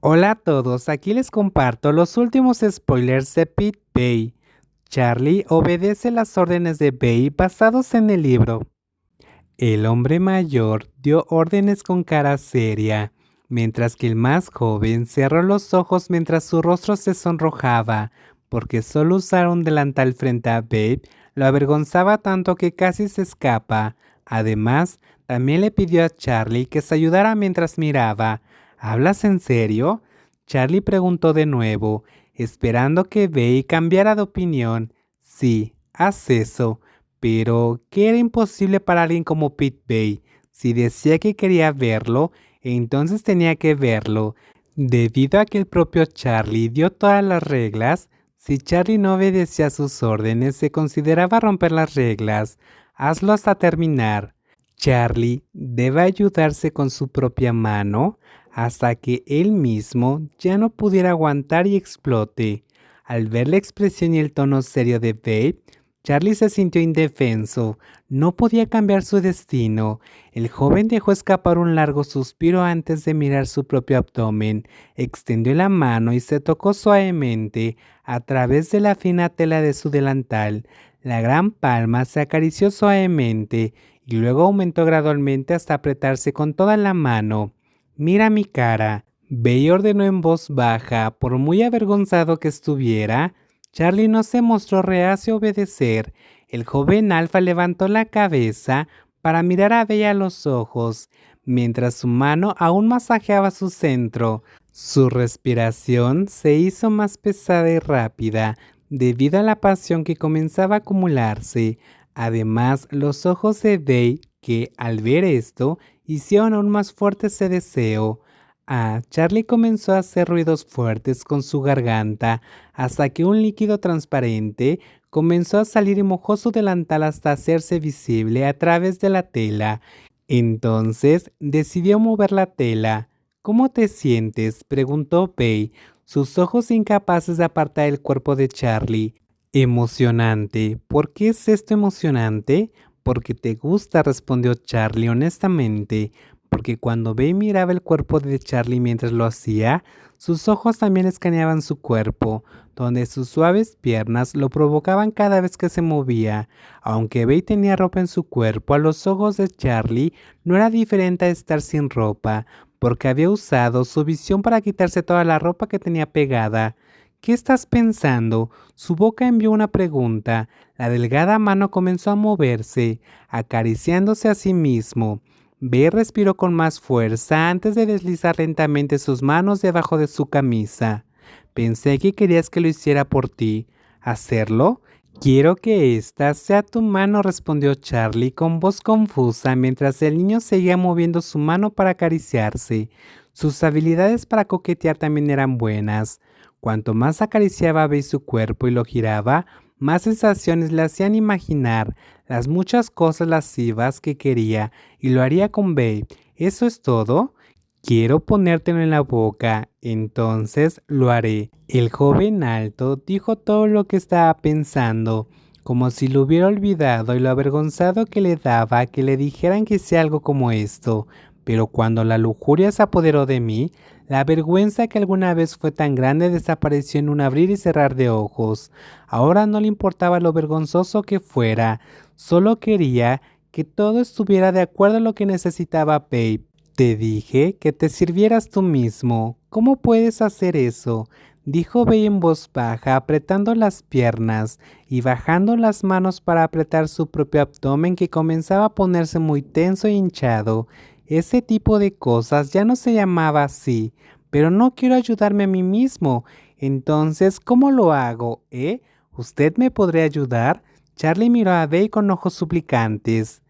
Hola a todos, aquí les comparto los últimos spoilers de Pete Bay. Charlie obedece las órdenes de Bay basados en el libro. El hombre mayor dio órdenes con cara seria, mientras que el más joven cerró los ojos mientras su rostro se sonrojaba, porque solo usar un delantal frente a Babe lo avergonzaba tanto que casi se escapa. Además, también le pidió a Charlie que se ayudara mientras miraba. ¿Hablas en serio? Charlie preguntó de nuevo, esperando que Babe cambiara de opinión. Sí, haz eso. Pero, ¿qué era imposible para alguien como Pete Bay? Si decía que quería verlo, entonces tenía que verlo. Debido a que el propio Charlie dio todas las reglas, si Charlie no obedecía sus órdenes, se consideraba romper las reglas. Hazlo hasta terminar. Charlie debe ayudarse con su propia mano hasta que él mismo ya no pudiera aguantar y explote. Al ver la expresión y el tono serio de Babe, Charlie se sintió indefenso, no podía cambiar su destino. El joven dejó escapar un largo suspiro antes de mirar su propio abdomen, extendió la mano y se tocó suavemente a través de la fina tela de su delantal. La gran palma se acarició suavemente y luego aumentó gradualmente hasta apretarse con toda la mano. Mira mi cara. Bey ordenó en voz baja, por muy avergonzado que estuviera. Charlie no se mostró reacio a obedecer. El joven alfa levantó la cabeza para mirar a Bey a los ojos, mientras su mano aún masajeaba su centro. Su respiración se hizo más pesada y rápida, debido a la pasión que comenzaba a acumularse. Además, los ojos de Bey, que al ver esto, hicieron aún más fuerte ese deseo. Charlie comenzó a hacer ruidos fuertes con su garganta hasta que un líquido transparente comenzó a salir y mojó su delantal hasta hacerse visible a través de la tela. Entonces decidió mover la tela. ¿Cómo te sientes?, preguntó Pei, sus ojos incapaces de apartar el cuerpo de Charlie. Emocionante. ¿Por qué es esto emocionante? Porque te gusta, respondió Charlie honestamente, porque cuando Bey miraba el cuerpo de Charlie mientras lo hacía, sus ojos también escaneaban su cuerpo, donde sus suaves piernas lo provocaban cada vez que se movía. Aunque Bey tenía ropa en su cuerpo, a los ojos de Charlie no era diferente a estar sin ropa, porque había usado su visión para quitarse toda la ropa que tenía pegada. ¿Qué estás pensando? Su boca envió una pregunta. La delgada mano comenzó a moverse, acariciándose a sí mismo. Bey respiró con más fuerza antes de deslizar lentamente sus manos debajo de su camisa. Pensé que querías que lo hiciera por ti. ¿Hacerlo? Quiero que esta sea tu mano, respondió Charlie con voz confusa mientras el niño seguía moviendo su mano para acariciarse. Sus habilidades para coquetear también eran buenas. Cuanto más acariciaba a Bey su cuerpo y lo giraba, más sensaciones le hacían imaginar las muchas cosas lascivas que quería y lo haría con Bey. ¿Eso es todo? Quiero ponértelo en la boca, entonces lo haré. El joven alto dijo todo lo que estaba pensando, como si lo hubiera olvidado y lo avergonzado que le daba que le dijeran que hiciera algo como esto. Pero cuando la lujuria se apoderó de mí, la vergüenza que alguna vez fue tan grande desapareció en un abrir y cerrar de ojos. Ahora no le importaba lo vergonzoso que fuera, solo quería que todo estuviera de acuerdo a lo que necesitaba Babe. Te dije que te sirvieras tú mismo. ¿Cómo puedes hacer eso?, dijo Bey en voz baja, apretando las piernas y bajando las manos para apretar su propio abdomen que comenzaba a ponerse muy tenso e hinchado. Ese tipo de cosas ya no se llamaba así, pero no quiero ayudarme a mí mismo. Entonces, ¿cómo lo hago, ¿Usted me podría ayudar? Charlie miró a Bey con ojos suplicantes.